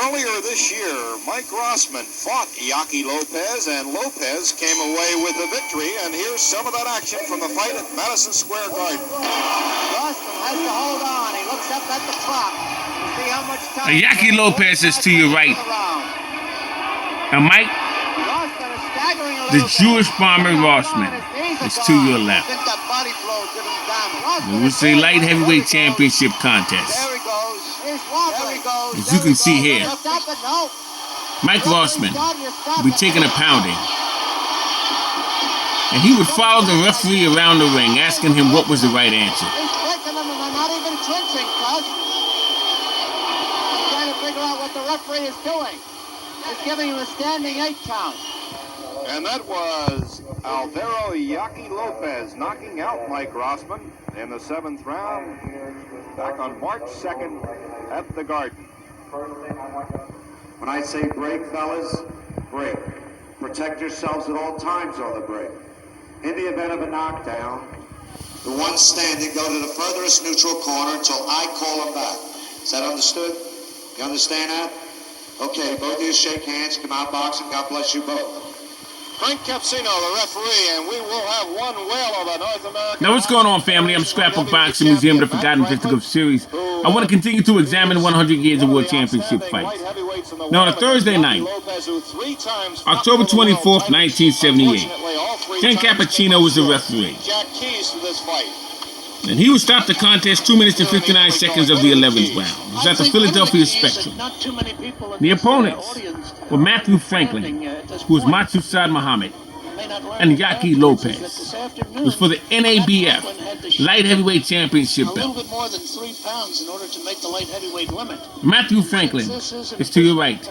Earlier this year, Mike Rossman fought Yuqui Lopez, and Lopez came away with the victory. And here's some of that action from the fight at Madison Square Garden. Rossman has to hold on. He looks up at the clock to see how much time. Yuqui Lopez is to your right. And Mike, the Jewish bomber Rossman, is to your left. It was a light heavyweight championship contest. As you can see here, Mike Rossman will be taking a pounding. And he would follow the referee around the ring, asking him what was the right answer. He's clicking them and they're not even clinching, Cuz. He's trying to figure out what the referee is doing. He's giving him a standing 8 count. And that was Alvaro Yuqui Lopez knocking out Mike Rossman in the 7th round back on March 2nd at the Garden. When I say break, fellas, break. Protect yourselves at all times on the break. In the event of a knockdown, the ones standing go to the furthest neutral corner until I call them back. Is that understood? You understand that? Okay, both of you shake hands, come out boxing. God bless you both. Frank Capsino, the referee, and we will have one whale of a North American. Now, what's going on, family? I'm Scrapbookboxing, Museum of the Forgotten Fisticuffs series. I want to continue to examine 100 years of World Championship fights. Now, on a Thursday night, October 24th, 1978, Ken Cappuccino was the referee. And he would stop the contest 2 minutes and 59 seconds of the 11th round. It was at the Philadelphia Spectrum. The opponents were Matthew Franklin, who was Matsusad Muhammad, and Yuqui Lopez, who was for the NABF Light Heavyweight Championship belt. A little bit more than 3 pounds in order to make the light heavyweight limit. Matthew Franklin is to your right,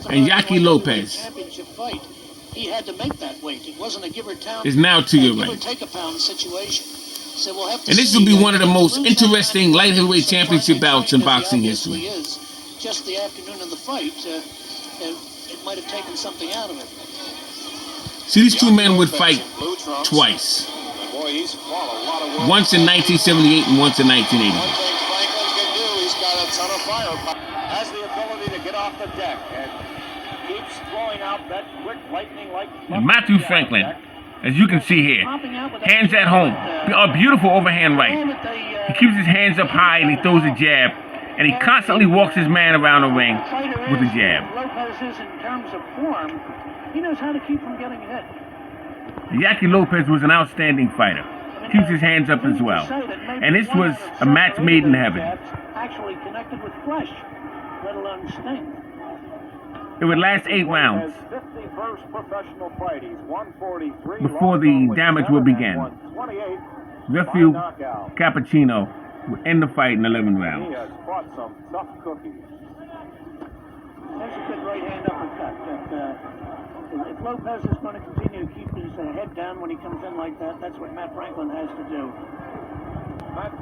and Yuqui Lopez he had to make that weight. It wasn't a give or is now to your right. Take a pound situation. So we'll have to and this will be one of the most interesting light heavyweight championship bouts in boxing history. Just the afternoon of the fight, it might have taken something out of it. See, these two men would fight twice. Once in 1978 and once in 1980. One thing Franklin can do, he's got a ton of firepower. Has the ability to get off the deck and keeps throwing out that quick lightning-like. And Matthew Franklin, as you can see here, hands at home. A beautiful overhand right. He keeps his hands up high and he throws a jab. And he constantly walks his man around the ring with a jab. Lopez is in terms of form. He knows how to keep from getting hit. Yuqui Lopez was an outstanding fighter. Keeps his hands up as well. And this was a match made in heaven. Actually connected with flesh, let alone sting. It would last 8 rounds before the damage would begin. Referee Cappuccino would end the fight in 11 rounds. He has fought some tough cookies. There's a good right hand uppercut. If Lopez is going to continue to keep his head down when he comes in like that, that's what Matt Franklin has to do. Matt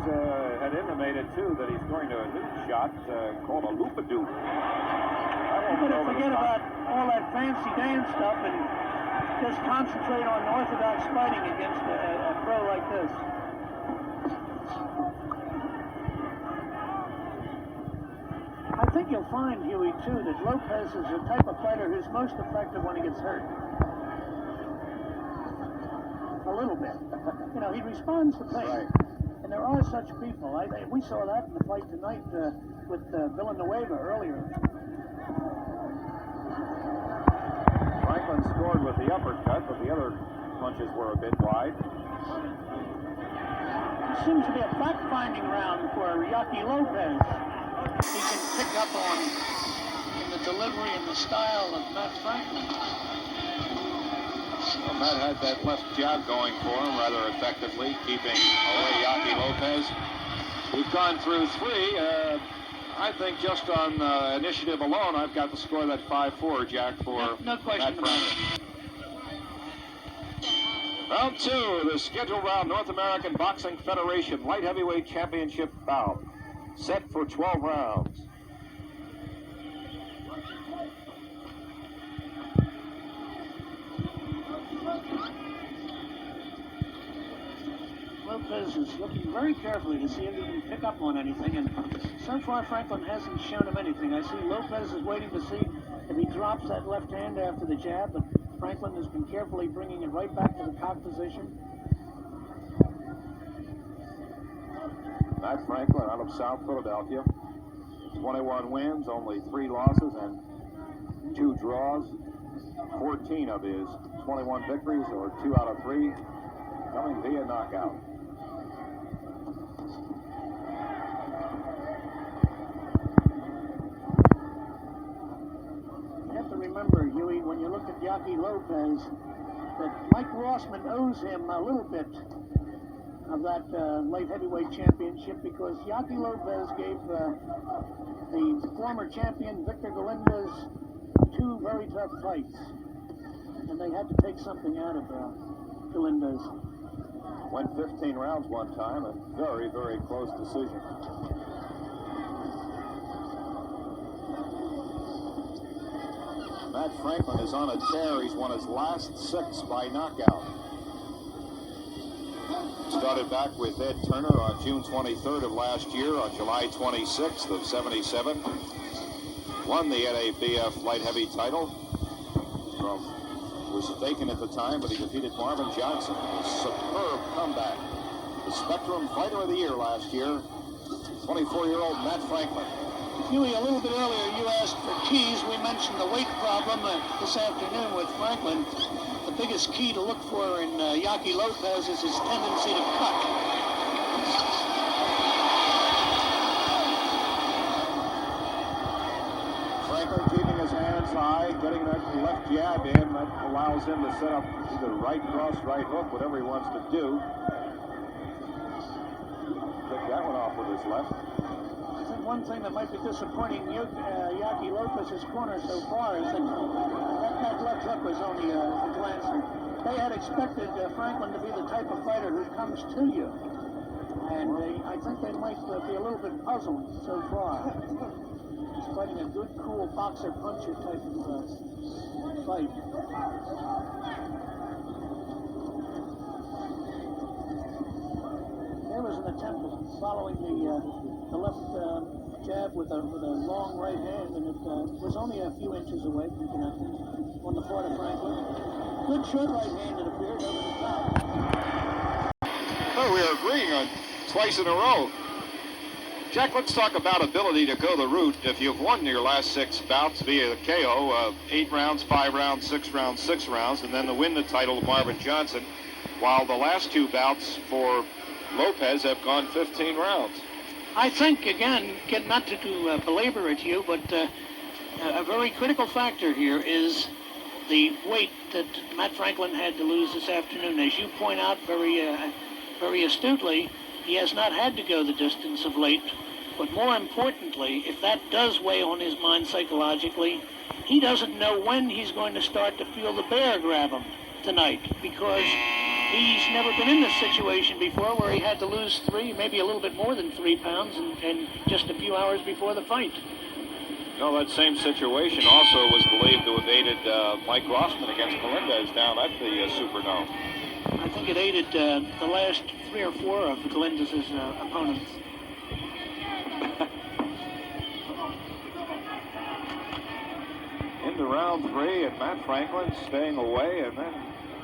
had intimated, too, that he's going to a new shot called a loop-a-doop. You're going to forget about all that fancy dance stuff and just concentrate on orthodox fighting against a pro like this. I think you'll find, Huey, too, that Lopez is the type of fighter who's most effective when he gets hurt. A little bit. You know, he responds to pain. Right. And there are such people. We saw that in the fight tonight with Villanueva earlier. Franklin scored with the uppercut, but the other punches were a bit wide. It seems to be a fact-finding round for Yuqui Lopez. He can pick up on in the delivery and the style of Matt Franklin. Well, Matt had that left jab going for him rather effectively, keeping away Yuqui Lopez. We've gone through 3. I think just on initiative alone, I've got to score that 5-4, Jack, for no question Matt Franklin. Round 2, the scheduled round, North American Boxing Federation Light Heavyweight Championship bout. Set for 12 rounds. Lopez Lopez is looking very carefully to see if he can pick up on anything, and so far Franklin hasn't shown him anything. I see Lopez is waiting to see if he drops that left hand after the jab, but Franklin has been carefully bringing it right back to the cock position. Matt Franklin out of South Philadelphia. 21 wins, only 3 losses, and 2 draws. 14 of his 21 victories, or 2 out of 3, coming via knockout. You have to remember, Huey, when you look at Yuqui Lopez, that Mike Rossman owes him a little bit of that light heavyweight championship, because Yuqui Lopez gave the former champion Victor Galindez 2 very tough fights, and they had to take something out of Galindez. Went 15 rounds one time, a very, very close decision. Matt Franklin is on a tear. He's won his last 6 by knockout. Started back with Ed Turner on June 23rd of last year. On July 26th of 77, won the NABF light heavy title. Was vacant at the time, but he defeated Marvin Johnson. A superb comeback. The Spectrum Fighter of the Year last year, 24-year-old Matt Franklin. Huey, a little bit earlier you asked for keys. We mentioned the weight problem this afternoon with Franklin. The biggest key to look for in Yuqui Lopez is his tendency to cut. Franklin keeping his hands high, getting that left jab in. That allows him to set up either right cross, right hook, whatever he wants to do. Pick that one off with his left. I think one thing that might be disappointing Yuqui Lopez's corner so far is that that left hook was only a glancer. They had expected Franklin to be the type of fighter who comes to you, and I think they might be a little bit puzzled so far. He's fighting a good, cool boxer-puncher type of fight. There was an attempt at following the left jab with a long right hand, and it was only a few inches away from connecting on the part of Franklin. Good short right hand, it appeared, over the top. Oh, we are agreeing on twice in a row. Jack, let's talk about ability to go the route. If you've won your last 6 bouts via the KO, 8 rounds, 5 rounds, 6 rounds, 6 rounds, and then to win the title of Marvin Johnson, while the last 2 bouts for Lopez have gone 15 rounds. I think, again, not to belabor it, Hugh, but a very critical factor here is the weight that Matt Franklin had to lose this afternoon. As you point out very astutely, he has not had to go the distance of late. But more importantly, if that does weigh on his mind psychologically, he doesn't know when he's going to start to feel the bear grab him tonight, because he's never been in this situation before where he had to lose 3, maybe a little bit more than 3 pounds in just a few hours before the fight. No, that same situation also was believed to have aided Mike Rossman against Galindez down at the Superdome. I think it aided the last 3 or 4 of Galindez's opponents. Into round 3, and Matt Franklin staying away, and then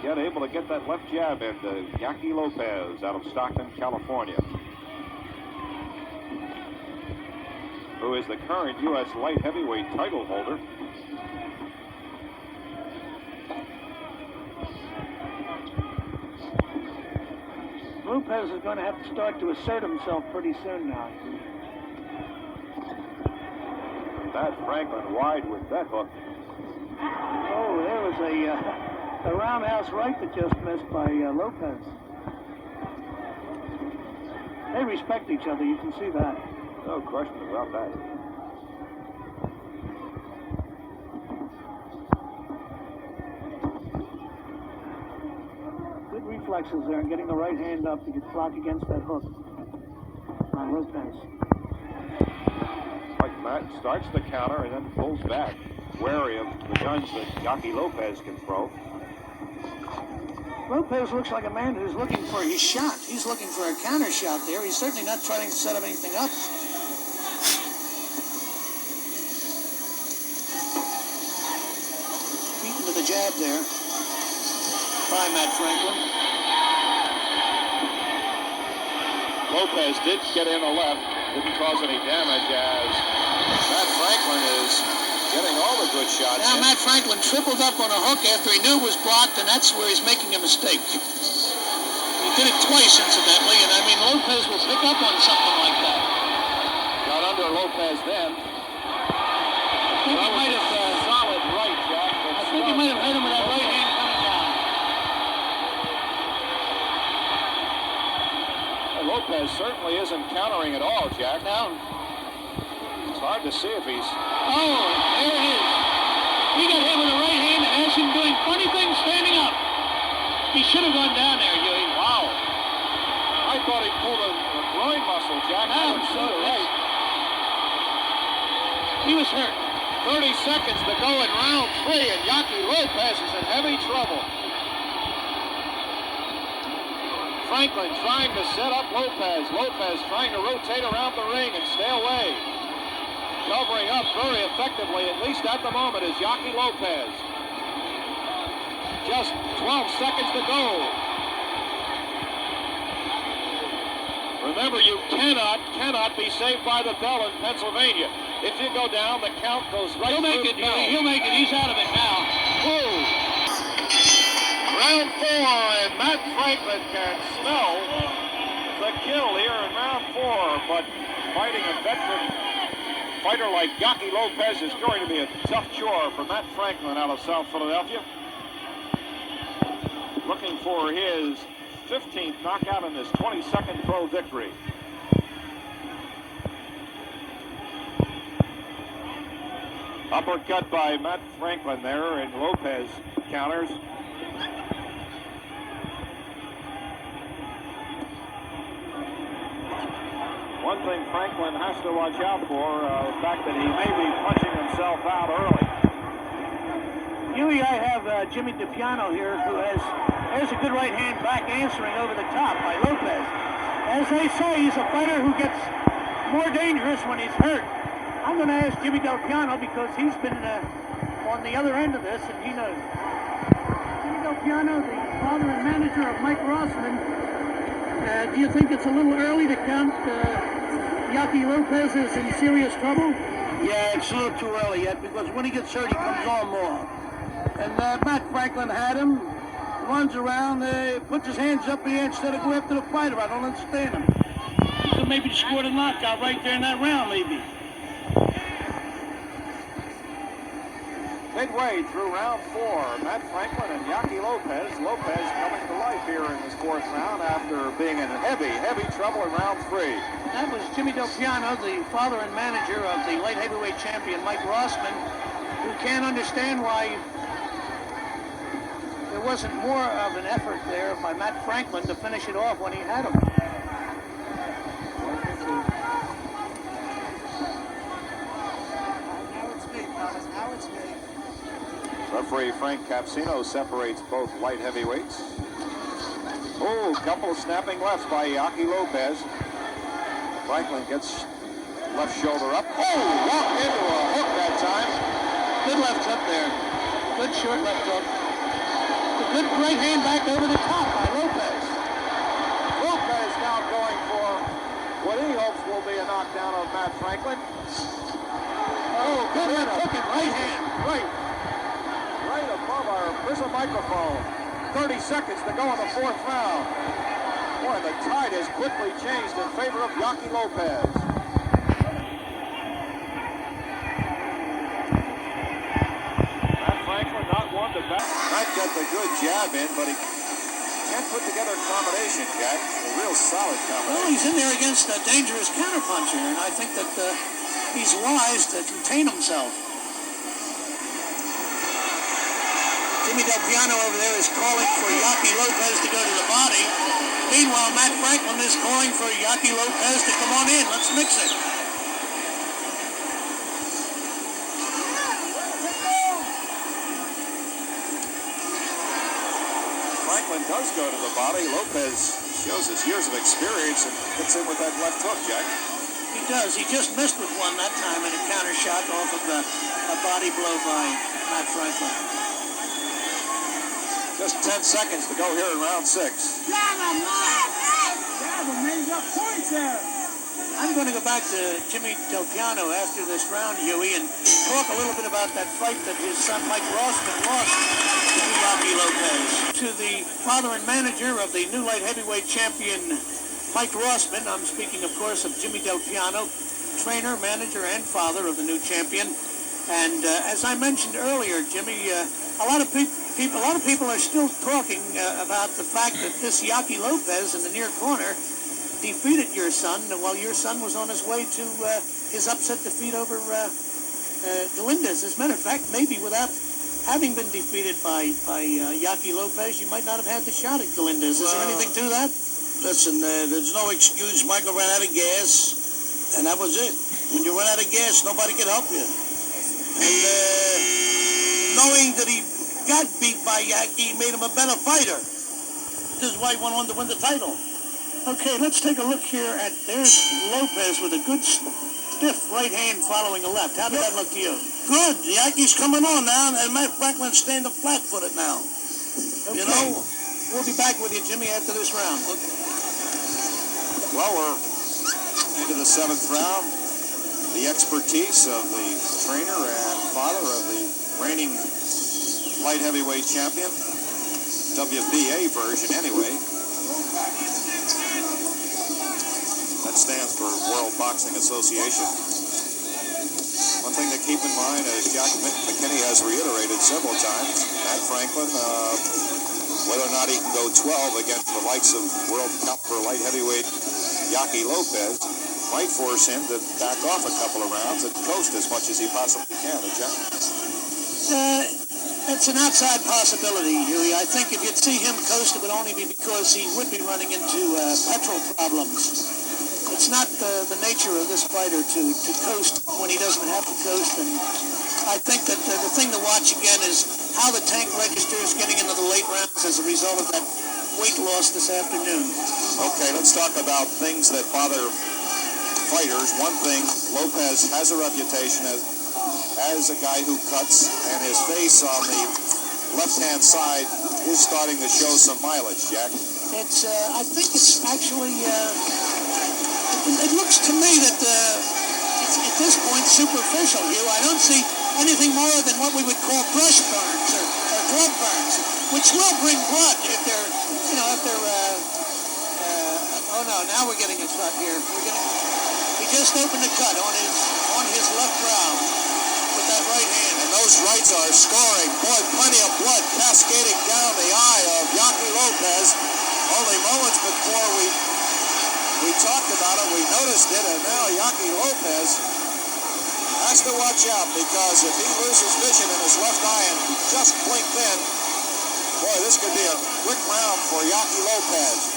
yet able to get that left jab into Yuqui Lopez out of Stockton, California, who is the current U.S. light heavyweight title holder. Lopez is going to have to start to assert himself pretty soon now. Matt Franklin wide with that hook. Oh, there was a roundhouse right that just missed by Lopez. They respect each other, you can see that. No question about that. Good reflexes there and getting the right hand up to get blocked against that hook by Lopez. Like Matt starts the counter and then pulls back, wary of the guns that Yuqui Lopez can throw. Lopez looks like a man who's looking for his shot. He's looking for a counter shot there. He's certainly not trying to set up anything up. Beaten to the jab there by Matt Franklin. Lopez did get in the left, didn't cause any damage as Matt Franklin is getting all the good shots. Now in. Matt Franklin tripled up on a hook after he knew it was blocked, and that's where he's making a mistake. He did it twice, incidentally, and I mean Lopez will pick up on something like that. Got under Lopez then. I think he might have solid right, Jack. I think he might have hit him with that right hand coming down. Well, Lopez certainly isn't countering at all, Jack. Now, It's hard to see if he's... oh, there it is. He got hit with a right hand and has him doing funny things standing up. He should have gone down there, Huey. Wow. I thought he pulled a groin muscle, Jack. No, So right. He was hurt. 30 seconds to go in round 3, and Yuqui Lopez is in heavy trouble. Franklin trying to set up Lopez. Lopez trying to rotate around the ring and stay away. Covering up very effectively, at least at the moment, is Yuqui Lopez. Just 12 seconds to go. Remember, you cannot be saved by the bell in Pennsylvania. If you go down, the count goes right He'll make through it, the bell. He'll make it. He's out of it now. Whoa. Round 4, and Matt Franklin can smell the kill here in round 4, but fighting a veteran fighter like Yuqui Lopez is going to be a tough chore for Matt Franklin out of South Philadelphia. Looking for his 15th knockout in his 22nd pro victory. Uppercut by Matt Franklin there, and Lopez counters. One thing Franklin has to watch out for, the fact that he may be punching himself out early. Huey, I have Jimmy DePiano here, who has a good right hand back answering over the top by Lopez. As they say, he's a fighter who gets more dangerous when he's hurt. I'm going to ask Jimmy DePiano because he's been on the other end of this, and he knows. Jimmy DePiano, the father and manager of Mike Rossman, do you think it's a little early to count Yuqui Lopez is in serious trouble? Yeah, it's a little too early yet because when he gets hurt, he comes on more. And Matt Franklin had him, runs around, puts his hands up in the air instead of go after the fighter. I don't understand him. He could maybe scored a knockout right there in that round, maybe. Midway through round 4, Matt Franklin and Yuqui Lopez. Lopez coming to life here in this 4th round after being in heavy trouble in round 3. That was Jimmy DePiano, the father and manager of the light heavyweight champion Mike Rossman, who can't understand why there wasn't more of an effort there by Matt Franklin to finish it off when he had him. Referee Frank Capsino separates both light heavyweights. Oh, couple of snapping lefts by Yuqui Lopez. Franklin gets left shoulder up. Oh, walked into a hook that time. Good left hook there. Good short left hook. A good right hand back over the top by Lopez. Lopez now going for what he hopes will be a knockdown of Matt Franklin. Oh, good left hook and right hand. Right above our prison microphone. 30 seconds to go in the 4th round. Boy, the tide has quickly changed in favor of Yuqui Lopez. Matt Franklin not one to back. Might get the good jab in, but he can't put together a combination, Jack. A real solid combination. Well, he's in there against a dangerous counterpuncher, and I think that he's wise to contain himself. Jimmy DePiano over there is calling for Yuqui Lopez to go to the body. Meanwhile, Matt Franklin is calling for Yuqui Lopez to come on in. Let's mix it. Franklin Franklin does go to the body. Lopez shows his years of experience and hits in with that left hook, Jack. He does. He just missed with one that time in a counter shot off of a body blow by Matt Franklin. Just 10 seconds to go here in round 6. I'm going to go back to Jimmy Del Piano after this round, Huey, and talk a little bit about that fight that his son Mike Rossman lost to Yuqui Lopez. To the father and manager of the new light heavyweight champion Mike Rossman, I'm speaking, of course, of Jimmy Del Piano, trainer, manager, and father of the new champion. And as I mentioned earlier, Jimmy, a lot of people are still talking about the fact that this Yuqui Lopez in the near corner defeated your son while your son was on his way to his upset defeat over Galindez. As a matter of fact, maybe without having been defeated by Yuqui Lopez, you might not have had the shot at Galindez. Is there anything to that? Listen, there's no excuse. Michael ran out of gas, and that was it. When you run out of gas, nobody can help you. And knowing that he got beat by Yuqui made him a better fighter. This is why he went on to win the title. Okay, let's take a look here at, there's Lopez with a good stiff right hand following a left. How did that look to you? Good. Yucci's coming on now, and Matt Franklin's standing flat-footed now. Okay. You know? We'll be back with you, Jimmy, after this round. Well, we're into the 7th round. The expertise of the trainer and father of the reigning light heavyweight champion, WBA version anyway. That stands for World Boxing Association. One thing to keep in mind, as Jack McKinney has reiterated several times, Matt Franklin, whether or not he can go 12 against the likes of world caliber light heavyweight Yuqui Lopez, might force him to back off a couple of rounds and coast as much as he possibly can. Jack? That's an outside possibility, Huey. I think if you'd see him coast, it would only be because he would be running into petrol problems. It's not the nature of this fighter to coast when he doesn't have to coast. And I think that the thing to watch again is how the tank registers getting into the late rounds as a result of that weight loss this afternoon. Okay, let's talk about things that bother fighters. One thing, Lopez has a reputation as a guy who cuts, and his face on the left-hand side is starting to show some mileage, Jack. It's, I think it's actually, it looks to me that it's at this point superficial, Hugh. I don't see anything more than what we would call brush burns or glove burns, which will bring blood if they're, oh no, now we're getting a cut here. He just opened a cut on his left brow with that right hand. And those rights are scoring. Boy, plenty of blood cascading down the eye of Yuqui Lopez. Only moments before we talked about it, we noticed it, and now Yuqui Lopez has to watch out, because if he loses vision in his left eye and just blinked in, boy, this could be a quick round for Yuqui Lopez.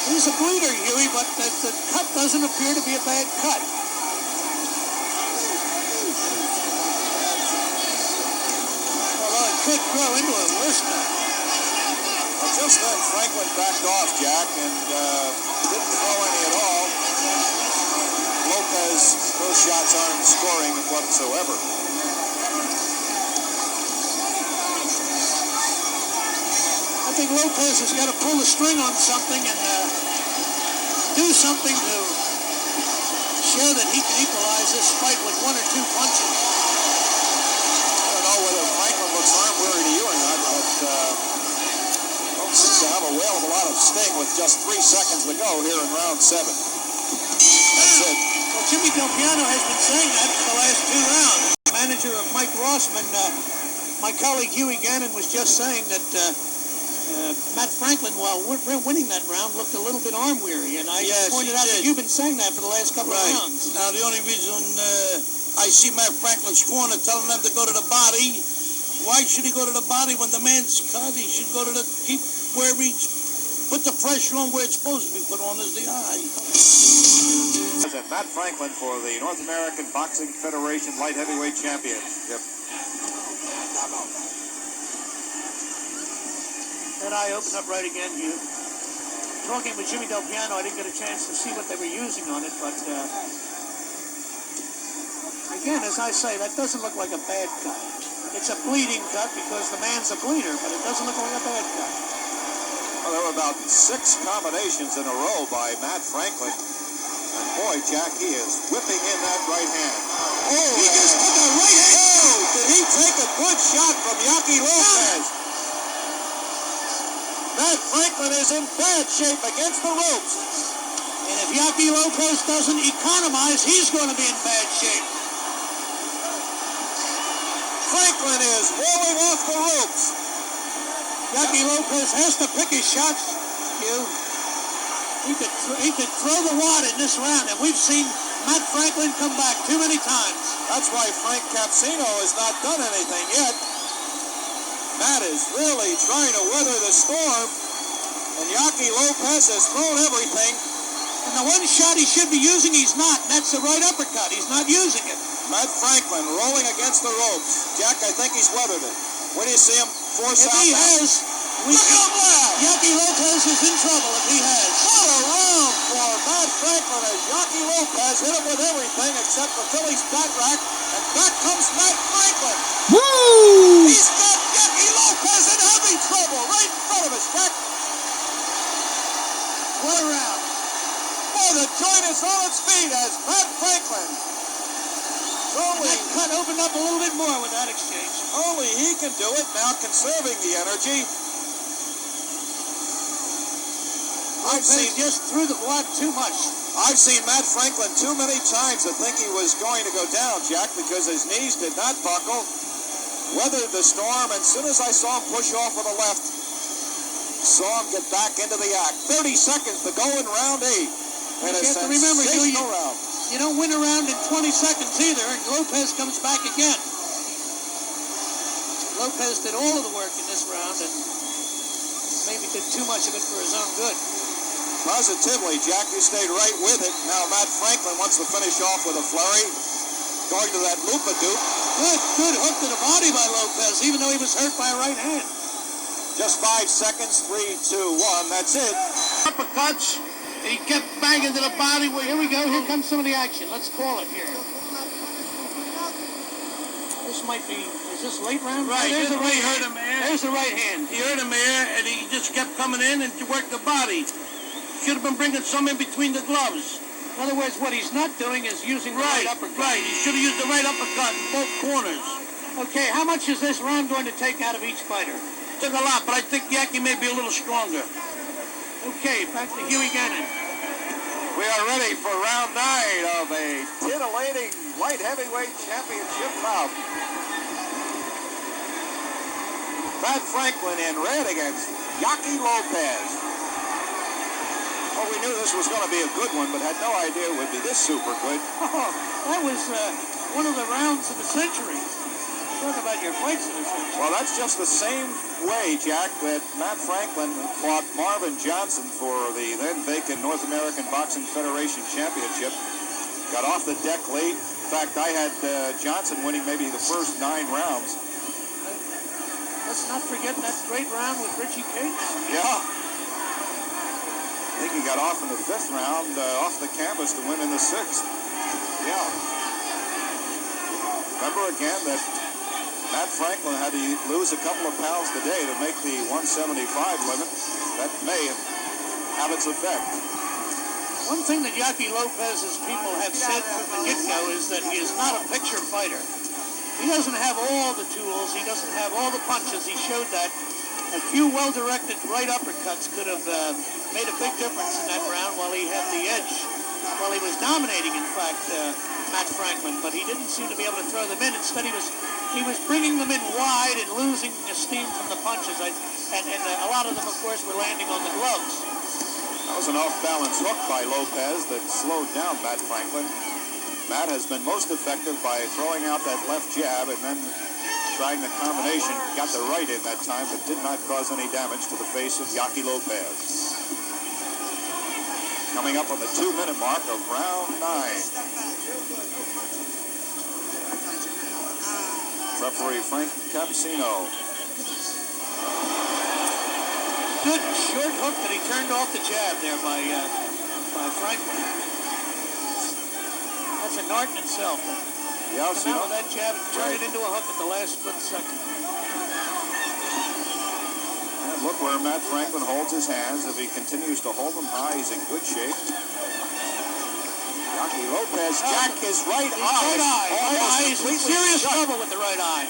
He's a bleeder, Huey, but the cut doesn't appear to be a bad cut. Although it could grow into a worse cut. Well, just then Franklin backed off, Jack, and didn't throw any at all. Lopez, those shots aren't scoring whatsoever. I think Lopez has got to pull the string on something and do something to show that he can equalize this fight with one or two punches. I don't know whether Franklin looks arm-weary to you or not, but don't seem to have a whale of a lot of sting with just 3 seconds to go here in round 7. That's it. Well, Jimmy Del Piano has been saying that for the last 2 rounds. Manager of Mike Rossman, my colleague Huey Gannon was just saying that Matt Franklin, while winning that round, looked a little bit arm-weary, and I pointed out that you've been saying that for the last couple of rounds. Now, the only reason I see Matt Franklin's corner telling them to go to the body, why should he go to the body when the man's cut? He should go to keep where he put the pressure on where it's supposed to be put on, is the eye. Matt Franklin for the North American Boxing Federation Light Heavyweight Championship. That eye opened up right again, Hugh. Talking with Jimmy Del Piano, I didn't get a chance to see what they were using on it, but again, as I say, that doesn't look like a bad cut. It's a bleeding cut because the man's a bleeder, but it doesn't look like a bad cut. Well, there were about 6 combinations in a row by Matt Franklin. And boy, Jack, he is whipping in that right hand. Oh, He just took a right hand. Oh, did he take a good shot from yuqui Lopez? Matt Franklin is in bad shape against the ropes. And if yuqui Lopez doesn't economize, he's going to be in bad shape. Franklin is rolling off the ropes. yuqui Lopez has to pick his shots, Hugh. He could throw the wad in this round, and we've seen Matt Franklin come back too many times. That's why Frank Capsino has not done anything yet. Matt is really trying to weather the storm, and yuqui Lopez has thrown everything. And the one shot he should be using, he's not, and that's the right uppercut. He's not using it. Matt Franklin rolling against the ropes. Jack, I think he's weathered it. When do you see him force If out? he has, Look out loud! yuqui Lopez is in trouble if he has. What a round for Matt Franklin as yuqui Lopez hit him with everything except the Phillies bat rack. And back comes Matt Franklin. Woo! He's got yuqui Lopez in heavy trouble right in front of us, Jack. What a round. Boy, the joint is on its feet as Matt Franklin. That cut opened up a little bit more with that exchange. Only he can do it, now conserving the energy. Lopez just threw the wad too much. I've seen Matt Franklin too many times to think he was going to go down, Jack, because his knees did not buckle. Weathered the storm, and as soon as I saw him push off with the left, saw him get back into the act. 30 seconds to go in round 8. And a You have to remember, sensational round. You don't win a round in 20 seconds either, and Lopez comes back again. Lopez did all of the work in this round and maybe did too much of it for his own good. Positively, Jack, you stayed right with it. Now Matt Franklin wants to finish off with a flurry. Going to that loop-a-doop. Good hook to the body by Lopez, even though he was hurt by a right hand. Just 5 seconds, 3, 2, 1, that's it. Uppercuts. He kept banging to the body. Here we go. Here comes some of the action. Let's call it here. This might be. Is this late round? Right. There's the right He hurt hand. him there. There's the right hand. He hurt him there, and he just kept coming in and worked the body. Should have been bringing some in between the gloves. In other words, what he's not doing is using the right uppercut. Right. He should have used the right uppercut in both corners. Okay, how much is this round going to take out of each fighter? Took a lot, but I think yuqui may be a little stronger. Okay, back to Huey Gannon. We are ready for round 9 of a titillating light heavyweight championship bout. Matt Franklin in red against yuqui Lopez. Well, we knew this was going to be a good one, but had no idea it would be this super good. Oh, that was one of the rounds of the century. Talk about your fights of the century. Well, that's just the same way, Jack, that Matt Franklin fought Marvin Johnson for the then vacant North American Boxing Federation Championship. Got off the deck late. In fact, I had Johnson winning maybe the first 9 rounds. Let's not forget that great round with Richie Cates. Yeah. I think he got off in the 5th round, off the canvas to win in the 6th. Yeah. Remember again that Matt Franklin had to lose a couple of pounds today to make the 175 limit. That may have its effect. One thing that yuqui Lopez's people have said from the get-go is that he is not a picture fighter. He doesn't have all the tools. He doesn't have all the punches. He showed that. A few well-directed right uppercuts could have made a big difference in that round while he had the edge. While he was dominating, in fact, Matt Franklin, but he didn't seem to be able to throw them in. Instead, he was bringing them in wide and losing the steam from the punches. And a lot of them, of course, were landing on the gloves. That was an off-balance hook by Lopez that slowed down Matt Franklin. Matt has been most effective by throwing out that left jab and then trying the combination. Got the right in that time, but did not cause any damage to the face of yuqui Lopez. Coming up on the 2-minute mark of round 9. Referee Frank Capsino. Good short hook that he turned off the jab there by Franklin. That's an art in itself. Yeah, Come out with that jab and turn it into a hook at the last split second. And look where Matt Franklin holds his hands. If he continues to hold them high, he's in good shape. Yuqui Lopez, Jack, his right eye. Right eye. Right eye. He's in completely serious shut. trouble with the right eye.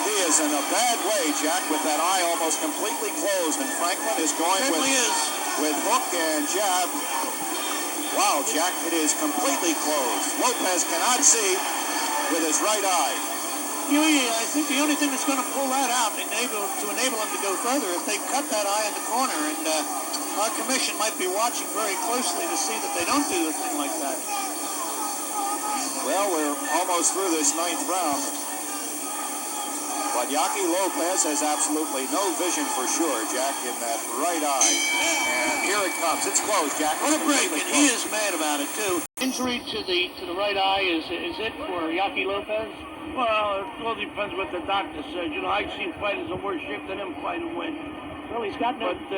He is in a bad way, Jack, with that eye almost completely closed. And Franklin is going with hook and jab. Wow, Jack, it is completely closed. Lopez cannot see with his right eye. Huey, I think the only thing that's going to pull that out to enable him to go further if they cut that eye in the corner, and our commission might be watching very closely to see that they don't do a thing like that. Well, we're almost through this ninth round. But Yuqui Lopez has absolutely no vision for sure, Jack, in that right eye. And here it comes. It's closed, Jack. What a break, and he is mad about it, too. Injury to the right eye, is it for Yuqui Lopez? Well, it all depends what the doctor says. You know, I've seen fighters in worse shape than him fight and win. Well, he's got no... But,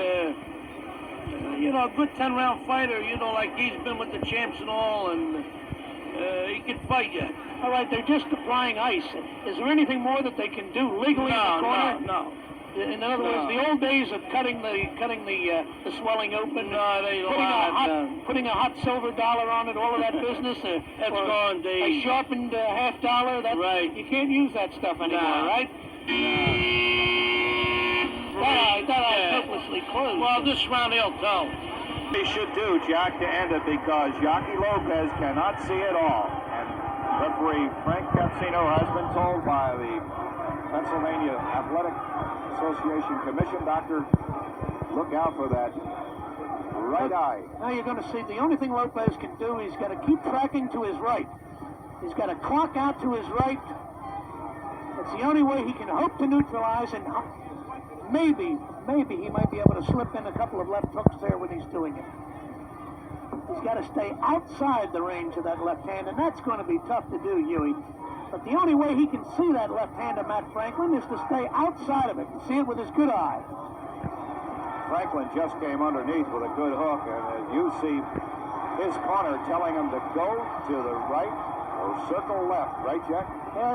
you know, a good 10-round fighter, you know, like he's been with the champs and all, and he can fight yet. All right, they're just applying ice. Is there anything more that they can do legally in the corner? No. In other words, the old days of cutting the swelling open, putting a hot silver dollar on it, all of that business, That's gone, Dave. A sharpened half dollar, Right. You can't use that stuff anymore, right? That eye hopelessly closed. Well, this round he'll tell. He should do, Jack, to end it because Yuqui Lopez cannot see at all. And referee Frank Capsino has been told by the Pennsylvania Athletic Association Commission, doctor, look out for that right eye. Now you're going to see the only thing Lopez can do, he's got to keep tracking to his right. He's got to clock out to his right. That's the only way he can hope to neutralize, and maybe he might be able to slip in a couple of left hooks there when he's doing it. He's got to stay outside the range of that left hand, and that's going to be tough to do, Huey. But the only way he can see that left hand of Matt Franklin is to stay outside of it and see it with his good eye. Franklin just came underneath with a good hook, and as you see his corner telling him to go to the right or circle left, right, Jack?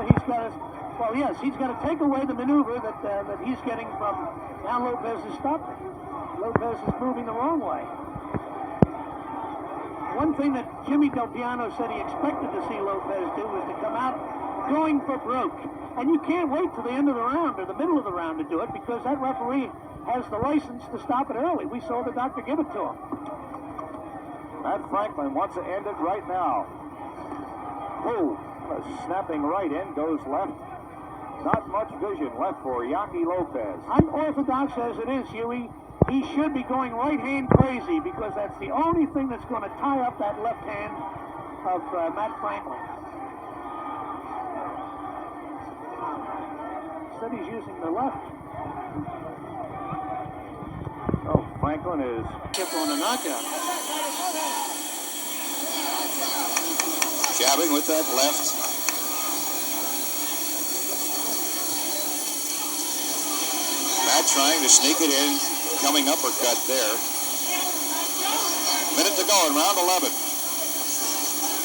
He's got to, well, yes, he's got to take away the maneuver that he's getting from, now Lopez is stopping. Lopez is moving the wrong way. One thing that Jimmy Del Piano said he expected to see Lopez do was to come out going for broke. And you can't wait till the end of the round or the middle of the round to do it because that referee has the license to stop it early. We saw the doctor give it to him. Matt Franklin wants to end it right now. Oh, a snapping right in, goes left. Not much vision left for Yuqui Lopez. Unorthodox as it is, Huey, he should be going right hand crazy because that's the only thing that's going to tie up that left hand of Matt Franklin. Instead he's using the left. Oh, Franklin is Tip on the knockout. jabbing with that left. Matt trying to sneak it in, coming uppercut there. Minute to go in round 11.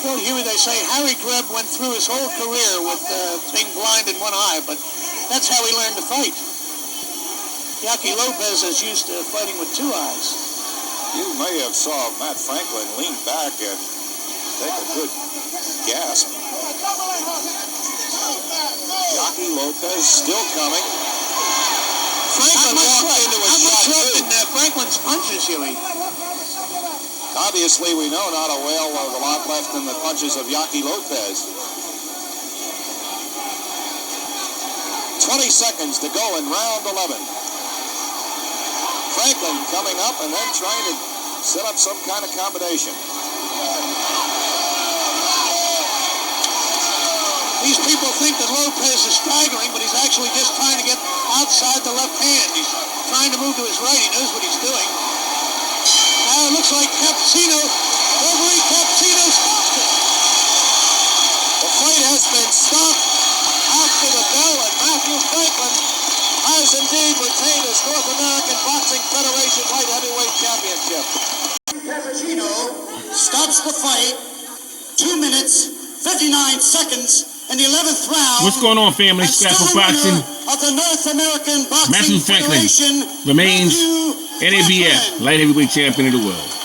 Well, Huey, they say Harry Greb went through his whole career with being blind in one eye, but that's how he learned to fight. Yuqui Lopez is used to fighting with two eyes. You may have saw Matt Franklin lean back and take a good gasp. Yuqui Lopez still coming. Franklin walked into a shot too. Franklin's punches, Huey. Obviously, we know not a whale of a lot left in the punches of Yuqui Lopez. 20 seconds to go in round 11. Franklin coming up and then trying to set up some kind of combination. These people think that Lopez is staggering, but he's actually just trying to get outside the left hand. He's trying to move to his right. He knows what he's doing. Now it looks like referee Capsino stopped it. The fight has been stopped after the bell, and Matthew Franklin has indeed retained his North American Boxing Federation Light Heavyweight Championship. Cappuccino stops the fight. 2 minutes, 59 seconds, in the 11th round. What's going on, family? Scrapbook Boxing. Of the North American Boxing Matthew Franklin Federation remains NABF Light Heavyweight Champion of the world.